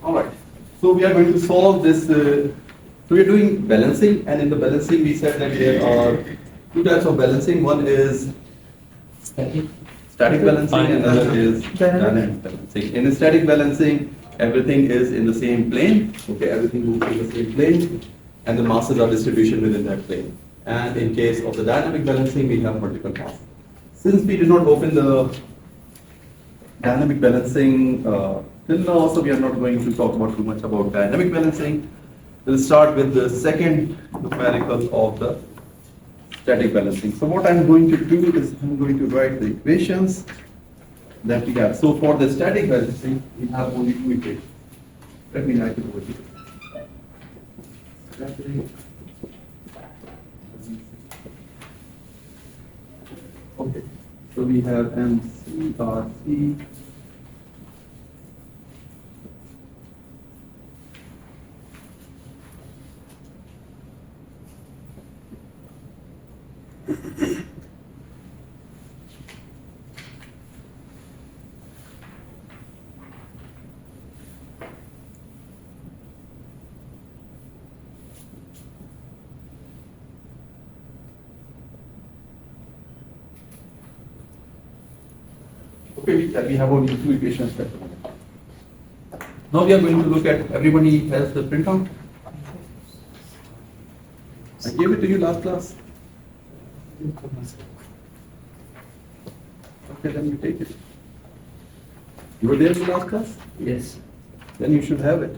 All right. So we are going to solve this. So we are doing balancing, and in the balancing, we said that there are two types of balancing. One is static balancing, and another is dynamic balancing. In static balancing, everything is in the same plane. Okay, everything moves in the same plane, and the masses are distribution within that plane. And in case of the dynamic balancing, we have multiple masses. Since we did not open the dynamic balancing till now, so we are not going to talk about too much about dynamic balancing. We'll start with the second numerical of the static balancing. So what I'm going to do is I'm going to write the equations that we have. So for the static balancing, we have only two equations. Let me write it over here. Static. Okay, so we have MCRC Okay, we have only two equations left. Now we are going to look at, everybody has the printout? I gave it to you last class. Okay, then you take it. You were there in the last class? Yes. Then you should have it.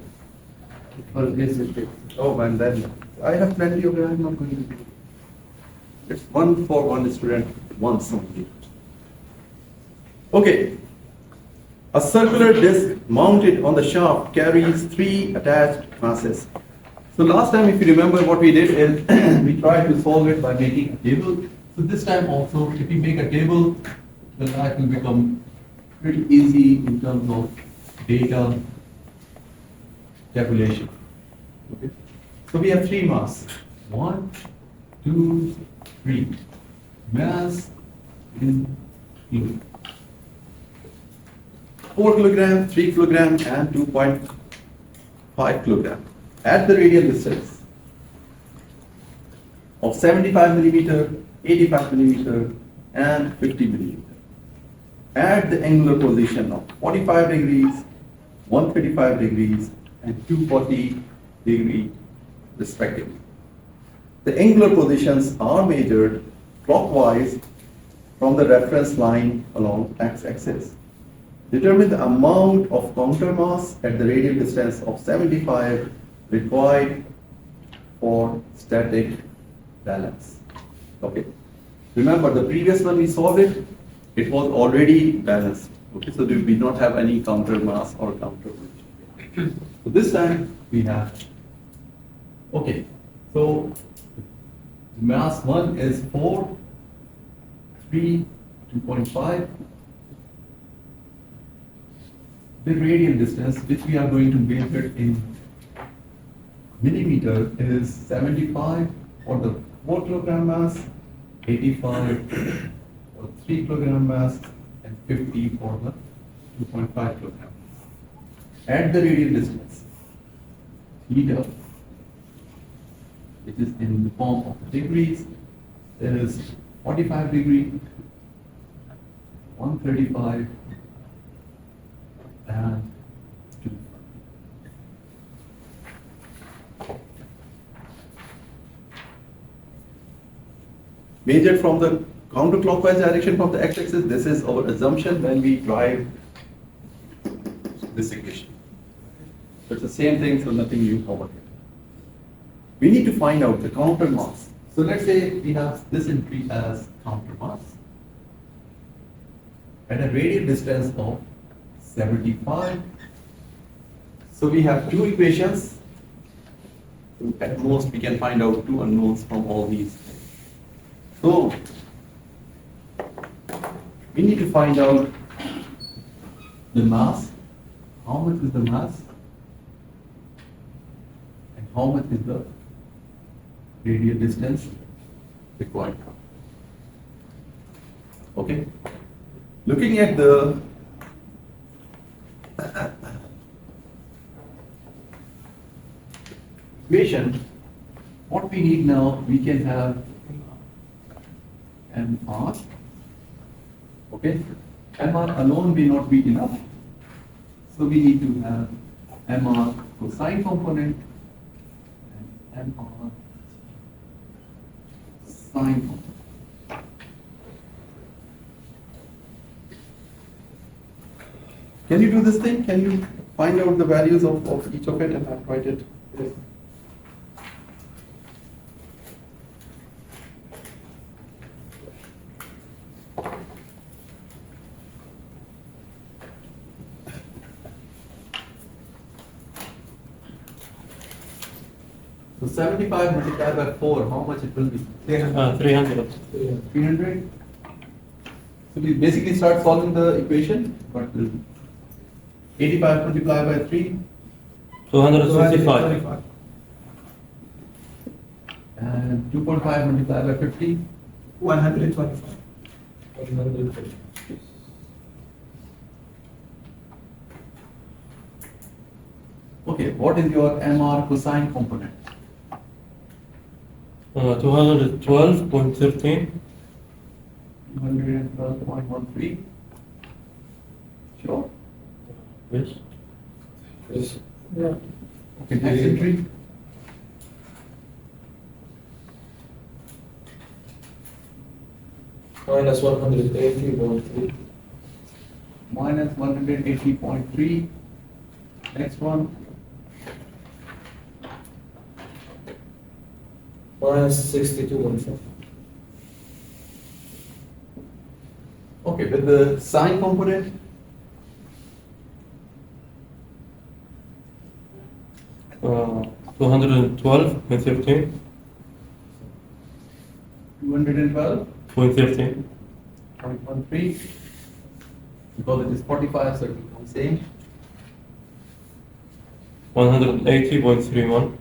Always with it. Oh, and then I have plenty of it. I'm not going to do it. It's one for one student once only. Okay. A circular disc mounted on the shaft carries three attached masses. So last time, if you remember, what we did is we tried to solve it by making a table. So this time also, if we make a table, the life will become pretty easy in terms of data calculation. Okay. So we have three mass. 1, 2, 3. Mass in kilo. 4 kilogram, 3 kilogram, and 2.5 kilogram at the radial distance of 75 millimeter, 85 millimeter, and 50 millimeter at the angular position of 45 degrees, 135 degrees, and 240 degrees respectively. The angular positions are measured clockwise from the reference line along x-axis. Determine the amount of countermass at the radial distance of 75 required for static balance. Okay. Remember the previous one we solved it, it was already balanced. Okay, so we do not have any countermass or counterweight. So this time we have, okay, so mass 1 is 4, 3, 2.5. The radial distance, which we are going to measure in millimeter, is 75 for the 4 kilogram mass, 85 for 3 kilogram mass, and 50 for the 2.5 kilogram. At the radial distance, theta, which is in the form of degrees, there is 45 degree, 135, and 2. Measured from the counterclockwise direction from the x-axis, this is our assumption when we drive this equation. So it's the same thing, so nothing new over here. We need to find out the countermass. So let's say we have this entry as countermass at a radial distance of 75. So we have two equations. At most we can find out two unknowns from all these. So we need to find out the mass, how much is the mass, and how much is the radial distance required. Okay. Looking at the equation, what we need now, we can have MR. Okay, MR alone may not be enough. So we need to have MR cosine component and MR sine component. Can you do this thing? Can you find out the values of each of it and I'll write it? Yes. So 75 multiplied by 4, how much it will be? 300. 300? So we basically start solving the equation, but 85 multiplied by 3, 265. and 2.5 multiplied by 50, 125. 150. Okay, what is your MR cosine component? 212.13. 212.13. Sure. Yes. Yes. Yeah. Okay, next entry. Minus 180.3. Minus 180.3. Next one. Minus 62.5. Okay, with the sine component, Uh, 212.13. 212.13, 0.13. because it is 45, so it will be same. 180.31.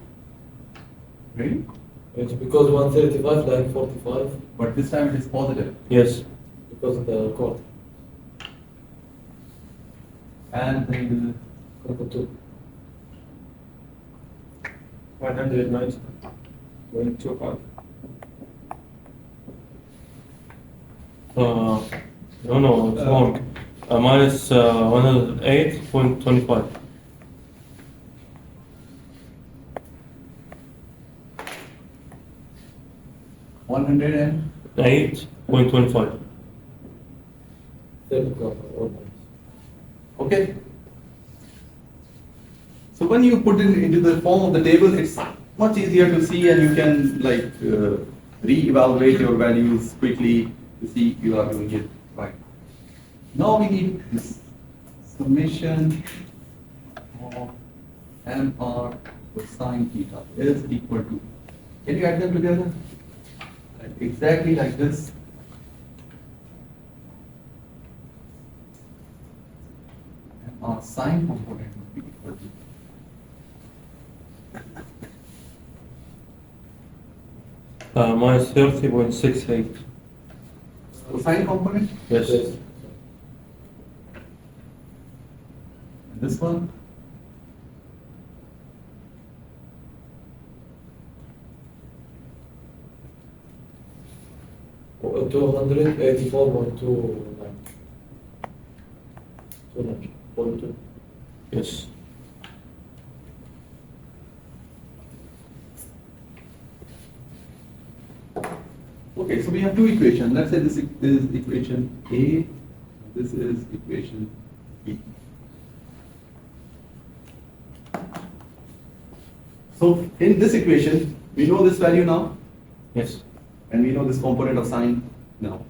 Really? It's because 135 like 45 But this time it is positive. Yes. because of the chord. And then Chord 2. 190.25. No, it's wrong. Minus 108.25. 100 and 8.25. Third chord. Almost. okay. So when you put it into the form of the table, it's much easier to see, and you can like re-evaluate your values quickly to see if you are doing it right. Now we need this summation of MR cosine theta is equal to. Can you add them together? Exactly like this. MR sine component would be equal to. Minus 30.68. Cosine component, Yes. Yes. and this one, Oh, 284.29. 2.2. Yes. okay, so we have two equations. Let's say this is equation A, this is equation B. So in this equation, we know this value now, Yes. and we know this component of sine now.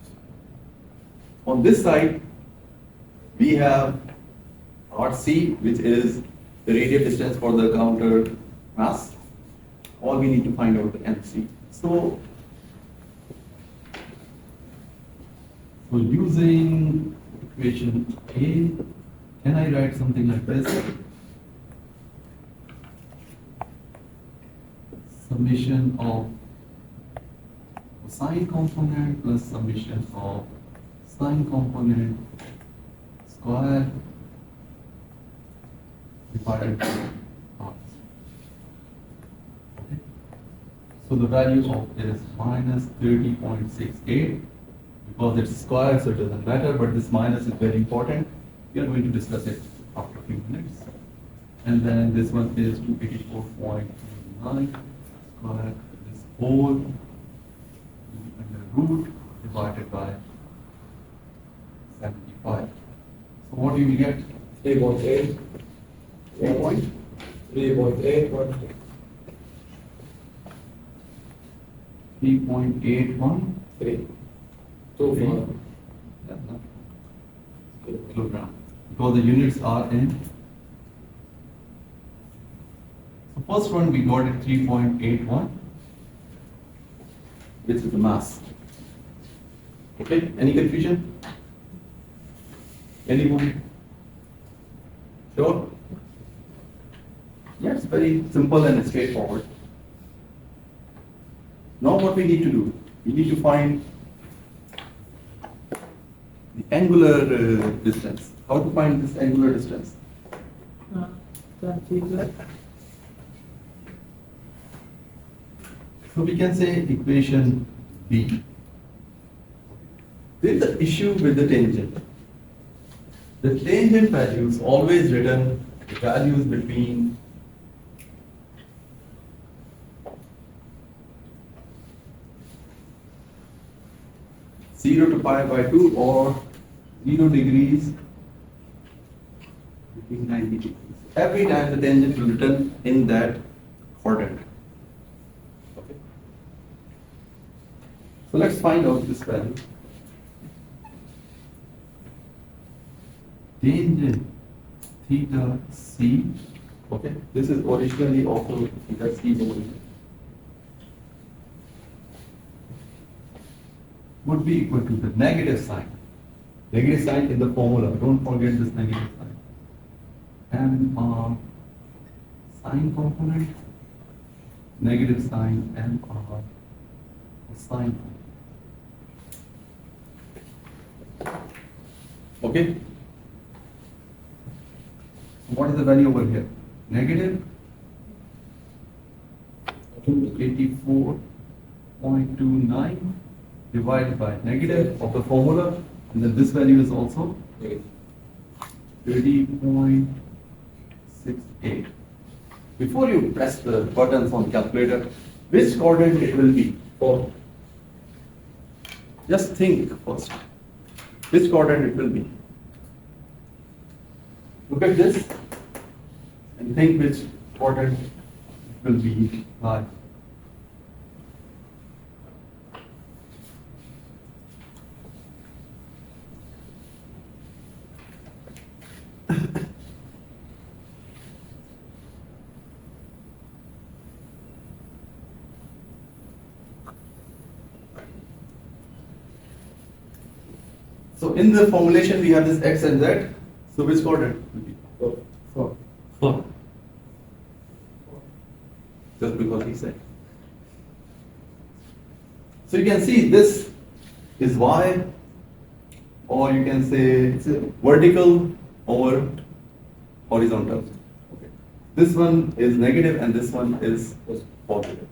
On this side, we have RC, which is the radial distance for the counter mass. All we need to find out the MC. So using equation A, can I write something like this? Summation of cosine component plus summation of sine component square divided by r. So the value of it is minus 30.68. Because it's square, so it doesn't matter, but this minus is very important. We are going to discuss it after a few minutes. And then this one is 284.9 square. This whole under root divided by 75. So what do you get? 3.8. 3.8. 3.81. 3.81 3. 2 kilogram. Because the units are in. So first one we got it 3.81, which is the mass. Okay, any confusion? Anyone? Sure? Yeah, it's very simple and straightforward. Now what we need to do? We need to find the angular distance. How to find this angular distance? So we can say equation B. There is the issue with the tangent. The tangent values always written the values between 0 to pi by 2 or 0 degrees between 90 degrees. Every time the tangent will return in that quadrant. Okay. So let's find out this value. Tangent theta c. Okay. This is originally also theta c over here. Would be equal to the negative sign. Negative sign in the formula. Don't forget this negative sign. And sine component, negative sign, and sine component. Okay. What is the value over here? Negative 84.29 divided by negative of the formula, and then this value is also 30.68. Before you press the buttons on calculator, which quadrant it will be? 4. Just think first. Which quadrant it will be? Look at this and think which quadrant it will be by. So in the formulation we have this x and z. So which quadrant will be? 4. 4. Just because he said. So you can see this is y, or you can say it's vertical over horizontal. Okay. This one is negative and this one is positive.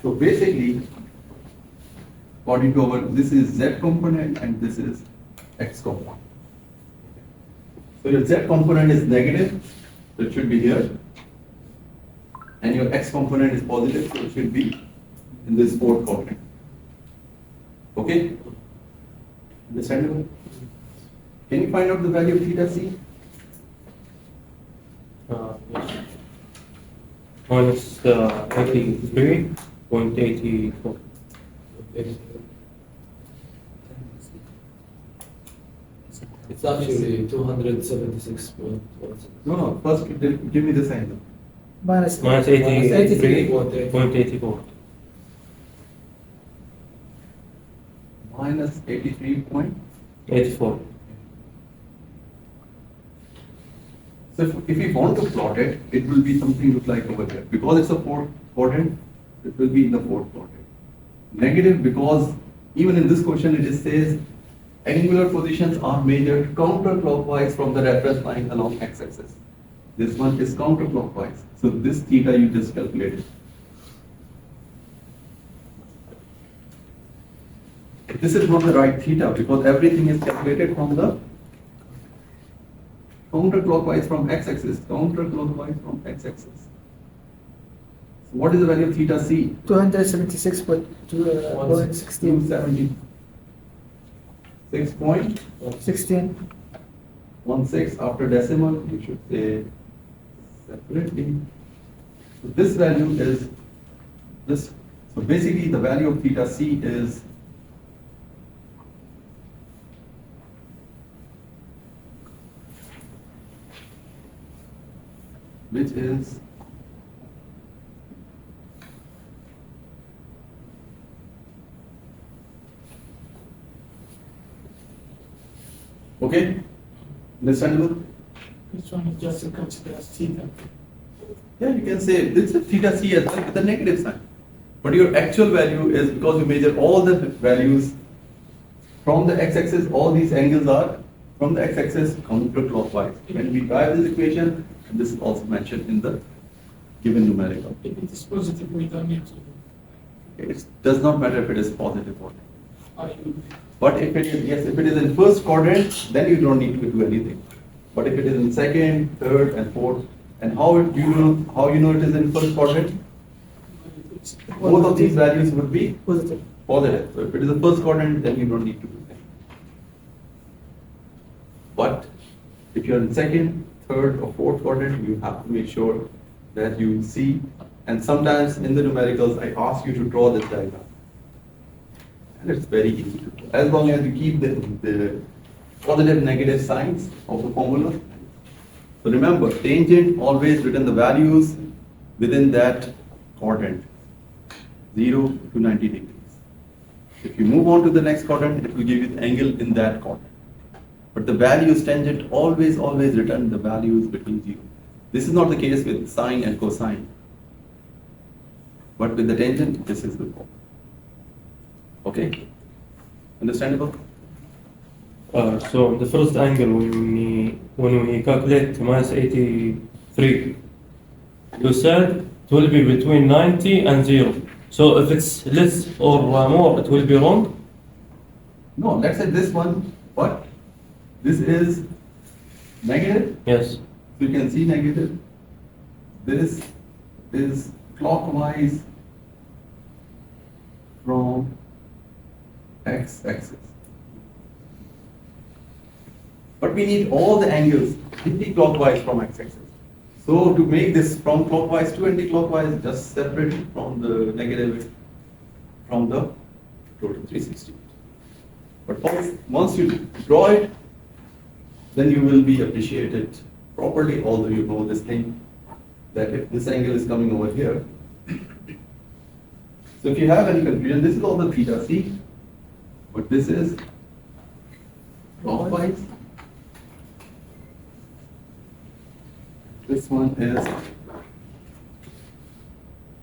So basically, according to our, this is z component and this is x component. So your z component is negative, so it should be here. And your x component is positive, so it should be in this fourth quadrant. Okay? Understandable? Can you find out the value of theta c? Yes. Minus 83.84. It's actually 276.16. No, first give me the sign. Minus Minus 83.84. Minus 83.84. 84. So if we want to plot it, it will be something look like over there. Because it's a fourth quadrant, it will be in the fourth quadrant. Negative because even in this question it says angular positions are measured counterclockwise from the reference line along x-axis. This one is counterclockwise. So this theta you just calculated. This is not the right theta because everything is calculated from the counterclockwise from x-axis. Counterclockwise from x-axis. So what is the value of theta c? 276.16. 276.16 after decimal, you should say separately. So this value is this. So basically the value of theta c is which is okay, understandable? Which one is just considered as theta? Yeah, you can say this is theta c as well with a negative sign. But your actual value is because you measure all the values from the x-axis, all these angles are from the x-axis counterclockwise. When we drive this equation, this is also mentioned in the given numerical. If it is positive, we don't need to. It does not matter if it is positive or negative. Are you? But if it is, yes, if it is in first quadrant, then you don't need to do anything. But if it is in second, third, and fourth, and how do you know it is in first quadrant? Both of these values would be Positive. positive. So if it is the first quadrant, then you don't need to do anything. But if you are in second, third, or fourth quadrant, you have to make sure that you see. And sometimes in the numericals, I ask you to draw this diagram. And it's very easy to do. As long as you keep the positive, negative signs of the formula. So remember, tangent always written the values within that quadrant, 0 to 90 degrees. If you move on to the next quadrant, it will give you the angle in that quadrant. But the values tangent always return the values between 0. This is not the case with sine and cosine. But with the tangent, this is the problem. Okay? Understandable? So the first angle when we calculate minus 83, you said it will be between 90 and 0. So if it's less or more, it will be wrong? No, let's say this one, but this is negative. Yes. So you can see negative. This is clockwise from x-axis. But we need all the angles anti-clockwise from x-axis. So to make this from clockwise to anti-clockwise, just separate it from the negative, from the total 360. But once you draw it, then you will be appreciated properly, although you know this thing, that if this angle is coming over here. So if you have any confusion, this is all the theta c, but this is clockwise. This one is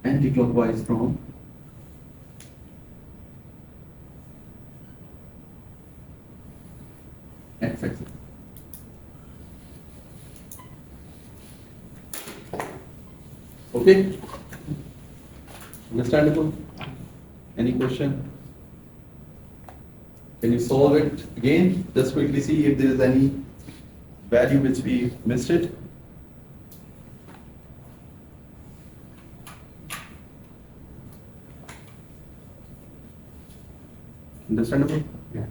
anti-clockwise from x-axis. Okay? Understandable? Any question? Can you solve it again? Just quickly see if there is any value which we missed it. Understandable? Yeah.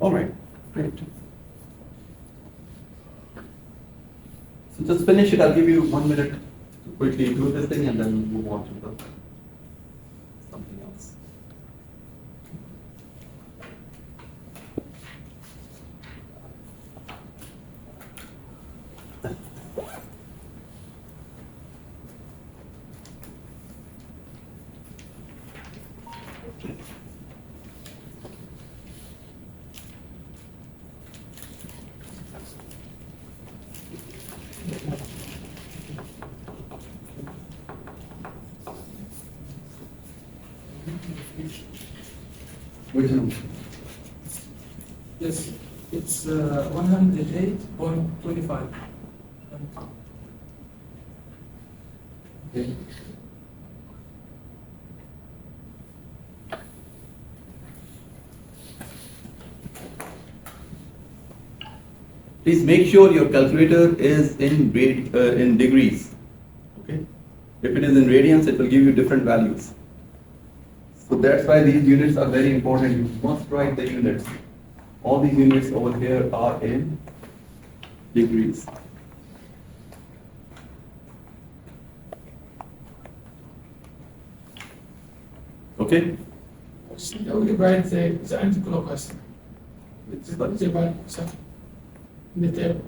All right, great. So just finish it. I'll give you 1 minute to quickly do this thing and then we'll move on to the something else. Which number? Yes, it's 108.25. Okay. Please make sure your calculator is in degrees. Okay? If it is in radians, it will give you different values. So that's why these units are very important. You must write the units. All these units over here are in degrees. Okay? So now we divide the anti-clockwise. Divide some in the table.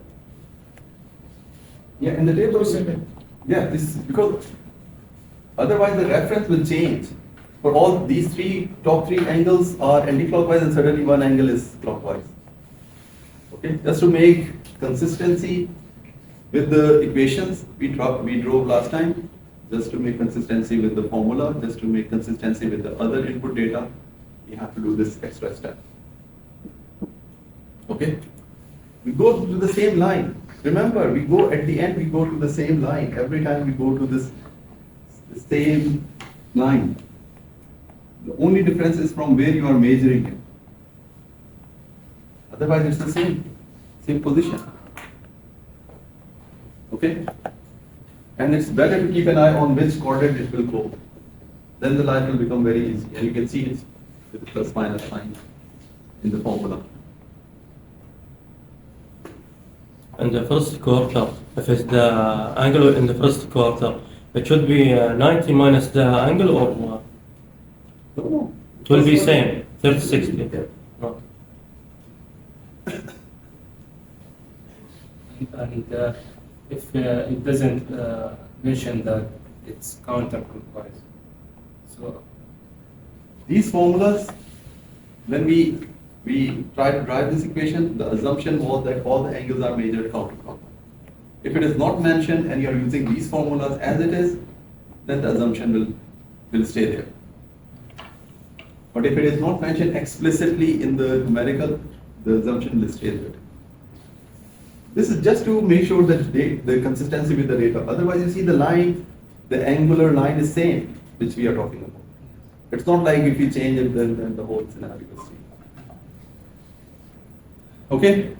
Yeah, in the table. 7. Yeah, this is because otherwise the reference will change. For all these top three angles are anti-clockwise and suddenly one angle is clockwise. Okay, just to make consistency with the equations we drove last time, just to make consistency with the formula, just to make consistency with the other input data, we have to do this extra step. Okay, we go to the same line. Remember, we go at the end, we go to the same line. Every time we go to the same line. The only difference is from where you are measuring it. Otherwise, it's the same position. Okay? And it's better to keep an eye on which coordinate it will go. Then the line will become very easy. And you can see it with the plus minus sign in the formula. In the first quarter, if it's the angle in the first quarter, it should be 90 minus the angle, or No. it will be same, 30, 60. No. And if it doesn't mention that it's counterclockwise, so These formulas, when we try to drive this equation, the assumption was that all the angles are measured counterclockwise. If it is not mentioned and you are using these formulas as it is, then the assumption will stay there. But if it is not mentioned explicitly in the numerical, the assumption will stay there. This is just to make sure that the consistency with the data. Otherwise, you see the line, the angular line is same, which we are talking about. It's not like if you change it, then the whole scenario is changed. Okay?